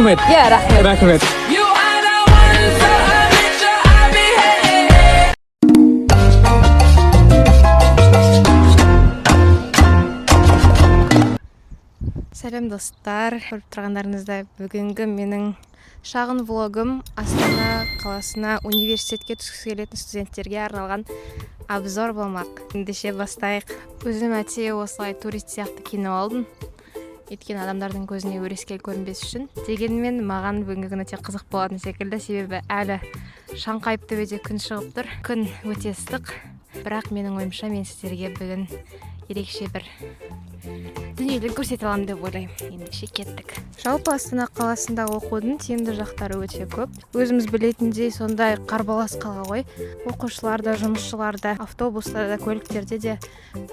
Рахмет. Рахмет. Сәлем достар, көріп тұрғандарыңыздай бүгінгі менің шағын влогым Астана қаласына университетке түскісі келетін студенттерге арналған обзор болмақ. Ендеше бастайық. Өзім осылай турист сияқты киініп алдым. Өйткені адамдардың көзіне өрескел көрінбес үшін. Дегенмен маған бүгінгі күн өте қызық болатын секілді, себебі әлі Шаңқайып төбеде күн шығып тұр. Күн өте ыстық. Бірақ менің ойымша мен сіздерге бүгін ерекше бір дүниелік көрсете аламын деп ойлаймын. Ендеше кеттік. Жалпы Астана қаласында оқудың тиімді жақтары өте көп. Өзіміз білетіндей сондай қарбалас қала ғой. Оқушыларда, жұмысшыларда, автобустарда, көліктерде де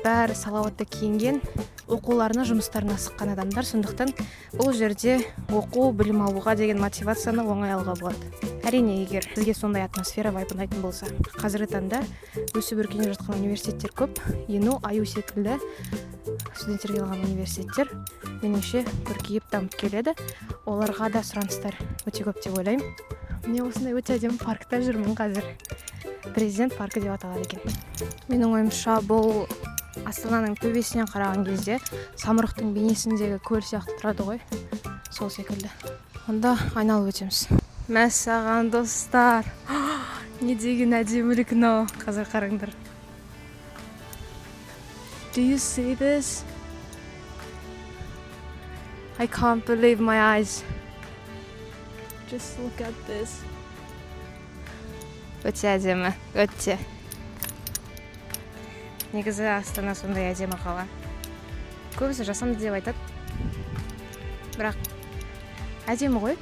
бәрі салауатты киінген, оқуларына, жұмыстарына асыққан адамдар. Сондықтан бұл жерде оқу, білім алуға деген мотивацияны оңай алуға болады. Әрине, егер сізге сондай атмосфера вайб ұнайтын болса. Қазіргі таңда өсіп өркендеп жатқан университеттер көп. ЕНУ, АЮ секілді студенттерге алған университеттер меніңше көркейіп дамып келеді. Оларға да сұраныстар өте көп деп ойлаймын. Мен осындай өте әдемі паркта жүрмін қазір. Президент паркі деп аталады екен. Менің ойымша бұл Астананың төбесінен қараған кезде самұрықтың бейнесіндегі көл сияқты тұрады ғой. Сол секілді. Онда айналып өтеміз. Мәссаған достар. Не деген әдемілік мынау. Қазір қараңдар. Do you see this? I can't believe my eyes. Just look at this. Өте әдемі, өте. Негізі Астана сондай әдемі қала. Көбісі жасанды деп айтады. Бірақ әдемі ғой.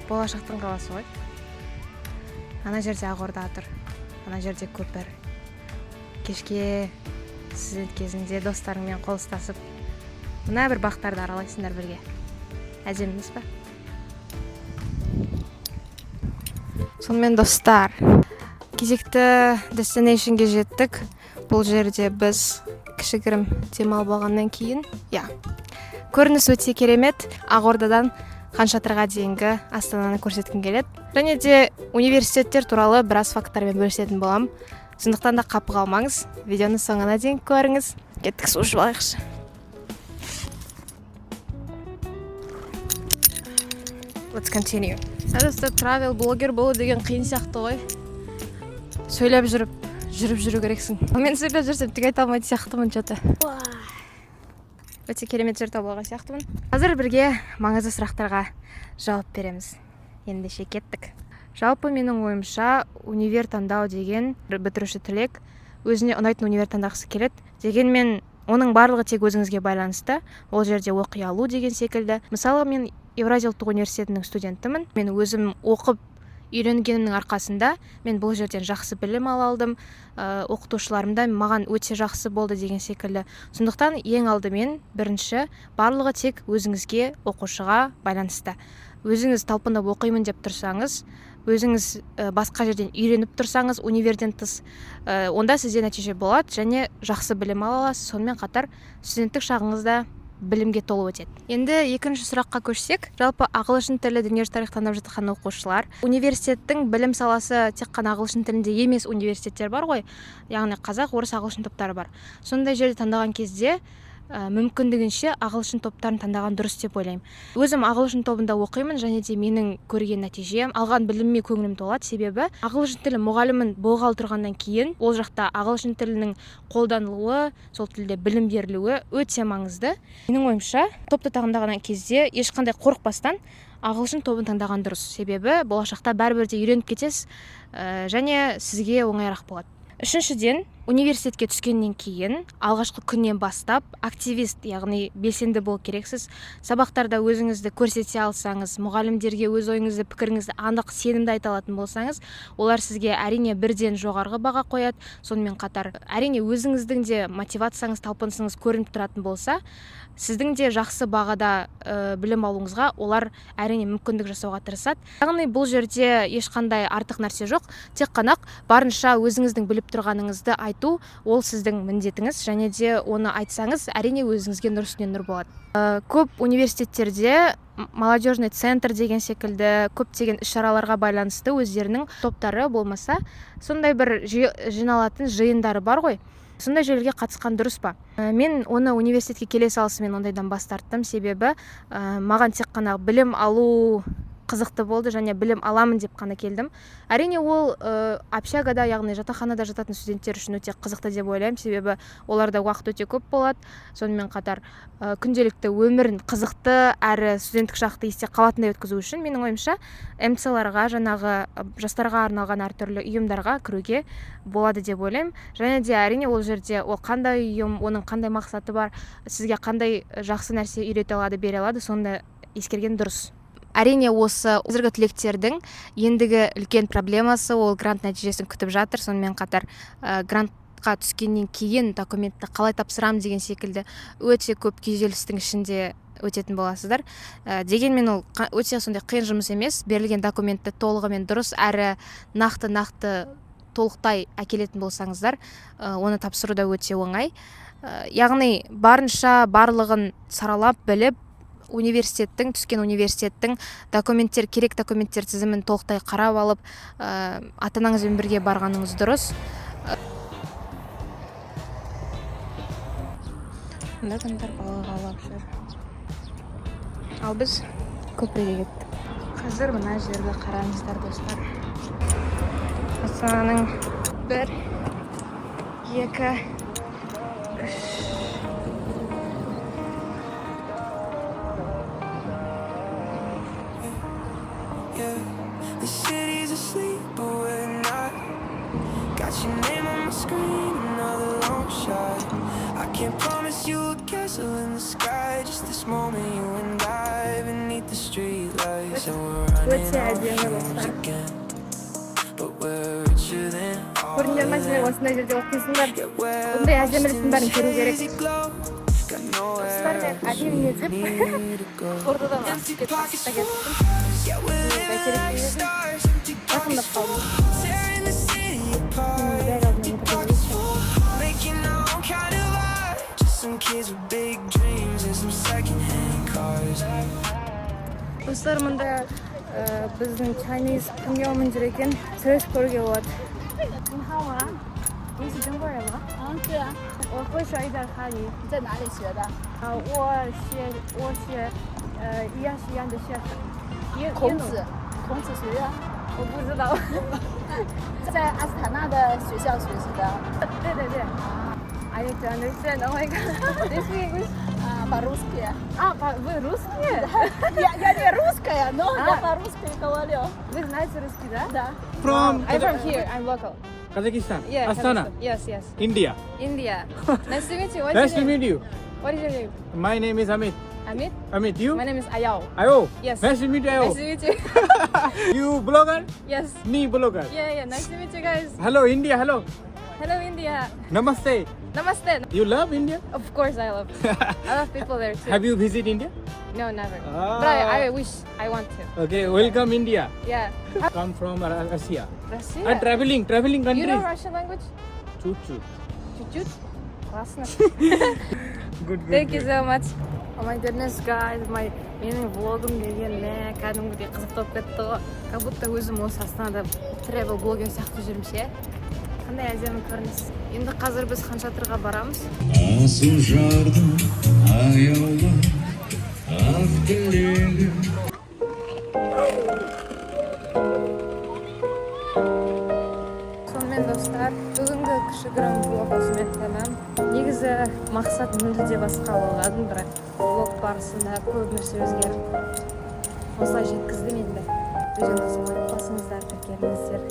Болашақтың қаласы ғой. Ана жерде Ақорда тұр. Ана жерде көпір. Кешке студент кезінде достарыңмен қол ұстасып, мына бір бақтарды аралайсыңдар бірге. Әдемі емес па? Сонымен достар, кезекті destinationге жеттік. Бұл жерде біз кішігірім демалып алғаннан кейін, көрініс өте керемет. Ақордадан Хан Шатырға дейінгі Астананы көрсеткім келеді. Және де университеттер туралы біраз факттармен бөлісетін боламын. Сондықтан да қапы қалмаңыз. Видеоны соңына дейін көріңіз. Кеттік, су ішіп алайықшы. Let's continue. Әдісті travel блогер болу деген қиын сияқты ғой. Сөйлеп жүріп керексің. Мен сөйлеп жүрсем тік айта алмайды сияқтымын что-то. Өте керемет жер тауып алған сияқтымын. Қазір бірге маңызды сұрақтарға жауап береміз. Ендеше кеттік. Жалпы менің ойымша универ таңдау деген бітіруші түлек өзіне ұнайтын универ таңдағысы келеді. Дегенмен оның барлығы тек өзіңізге байланысты. Ол жерде оқи алу деген секілді. Мысалы, мен Евразия ұлттық университетінің студентімін. Мен өзім оқып үйренгенімнің арқасында мен бұл жерден жақсы білім ала алдым. Оқытушыларым да маған өте жақсы болды деген секілді. Сондықтан ең алдымен бірінші барлығы тек өзіңізге, оқушыға байланысты. Өзіңіз талпынып оқимын деп тұрсаңыз, өзіңіз басқа жерден үйреніп тұрсаңыз, универден тыс, онда сізде нәтиже болады және жақсы білім ала аласыз. Сонымен қатар студенттік шағыңызда білімге толы өтеді. Енді екінші сұраққа көшсек, жалпы ағылшын тілі дүниежүзі тарих таңдап жатқан оқушылар, университеттің білім саласы тек қана ағылшын тілінде емес университеттер бар ғой, яғни қазақ, орыс, ағылшын топтары бар. Сондай жерде таңдаған кезде мүмкіндігінше ағылшын топтарын таңдаған дұрыс деп ойлаймын. Өзім ағылшын тобында оқимын және де менің көрген нәтижем, алған біліміме көңілім толады. Себебі ағылшын тілі мұғалімін болғалы тұрғаннан кейін ол жақта ағылшын тілінің қолданылуы, сол тілде білім берілуі өте маңызды. Менің ойымша, топты тағымдаған кезде ешқандай қорықпастан ағылшын тобын таңдаған дұрыс. Себебі болашақта бәрібір де үйреніп кетесіз және сізге оңайырақ болады. Үшіншіден, университетке түскеннен кейін алғашқы күннен бастап активист, яғни белсенді болу керексіз. Сабақтарда өзіңізді көрсете алсаңыз, мұғалімдерге өз ойыңызды, пікіріңізді анық, сенімді айта алатын болсаңыз, олар сізге әрине бірден жоғарғы баға қояды. Сонымен қатар, әрине өзіңіздің де мотивацияңыз, талпынысыңыз көрініп тұратын болса, сіздің де жақсы бағада білім алуыңызға олар әрине мүмкіндік жасауға тырысады. Яғни бұл жерде ешқандай артық нәрсе жоқ, тек қана барынша өзіңіздің біліп тұрғаныңызды айту ол сіздің міндетіңіз, және де оны айтсаңыз әрине өзіңізге нұр үстіне нұр болады. Көп университеттерде молодежный центр деген секілді көптеген іс-шараларға байланысты өздерінің топтары болмаса сондай бір жиналатын жиындары бар ғой. Сондай жерлерге қатысқан дұрыс па? Мен оны университетке келе салысымен ондайдан бас тарттым, себебі маған тек қана білім алу қызықты болды және білім аламын деп қана келдім. Әрине ол общагада, яғни жатақханада жататын студенттер үшін өте қызықты деп ойлаймын, себебі оларда уақыт өте көп болады. Сонымен қатар күнделікті өмірін қызықты әрі студенттік шақты есте қалатындай өткізу үшін менің ойымша МЦ-ларға, жаңағы жастарға арналған әртүрлі ұйымдарға кіруге болады деп ойлаймын. Және де әрине ол жерде ол қандай ұйым, оның қандай мақсаты бар, сізге қандай жақсы нәрсе үйрете алады, бере алады, сонда ескерген дұрыс. Әрине осы қазіргі түлектердің ендігі үлкен проблемасы ол грант нәтижесін күтіп жатыр. Сонымен қатар грантқа түскеннен кейін документті қалай тапсырам деген секілді өте көп күйзелістің ішінде өтетін боласыздар. Дегенмен ол өте сондай қиын жұмыс емес. Берілген документті толығымен дұрыс әрі нақты толықтай әкелетін болсаңыздар, оны тапсыру да өте оңай. Яғни барынша барлығын саралап біліп, түскен университеттің керек документтер тізімін толықтай қарап алып, ата-анаңызбен бірге барғаныңыз дұрыс. Мында адамдар балық аулап жүр. Ал біз көпірге кеттік. Қазір мына жерді қараңыздар, достар. Астананың 1, 2, 3. The city's asleep, but we're not. Got your name on my screen, another long shot. I can't promise you a castle in the sky. Just this moment, you and I, beneath the streetlights, and we're running out of fumes again. But we're richer than all of them. Yeah, we're lost in this hazy glow. Got nowhere else we need to go. Empty pockets full. Yeah, we're living like stars, empty pockets full. Tearing the city apart, making our own kind of art. Just some kids with big dreams and some second-hand cars. Достар, мында біздің Chinese премиумын жүр екен, сөз көруге болады. 你好吗？你是中国人吗？对啊，我会说一点汉语。你在哪里学的？我学一样西安的学生。孔子学院。我不知道。在阿斯塔纳的学校学习的。对。I need to understand. Oh my god. Do you speak English? По-русски. Вы русские? Я не русская, но я по-русски говорю. Вы знаете русский, да? Да. I'm from here. I'm local. Kazakhstan, Yeah, Astana, Kazakhstan. Yes. India. India. Nice to meet you. What's Nice your to name? meet you. What is your name? My name is Amit. Amit? Amit, you? My name is Ayao. Ayo. Yes. Nice to meet you, Nice Ayo. to meet you. You blogger? Yes. Me blogger. Yeah. Nice to meet you guys. Hello, India. Hello. Hello, India. Namaste. Namaste. You love India? Of course I love. I love people there too. Have you visited India? No, never. Ah. But I wish I want to. Okay, welcome India. Yeah. Come from Russia. Russia. And traveling countries. You know Russian language? Chut. Чуть-чуть. Классно. Good. Thank you so much. Oh my goodness, guys. Менің влогым деген кәдімгідей қызықты болып кетті ғой. Как будто өзім осы Астанада travel блогер сияқты жүрмін ше. Қандай әдемі көрініс. Енді қазір біз Хан Шатырға барамыз. Асыл жардың аяулы ақ тілегі. Сонымен достар, бүгінгі кішігірім влог осымен тәмам. Негізі мақсат мүлде басқа болған, бірақ влог барысында көп нәрсе өзгеріп осылай жеткіздім енді. Видеоны басыңыздар, тіркеліңіздер.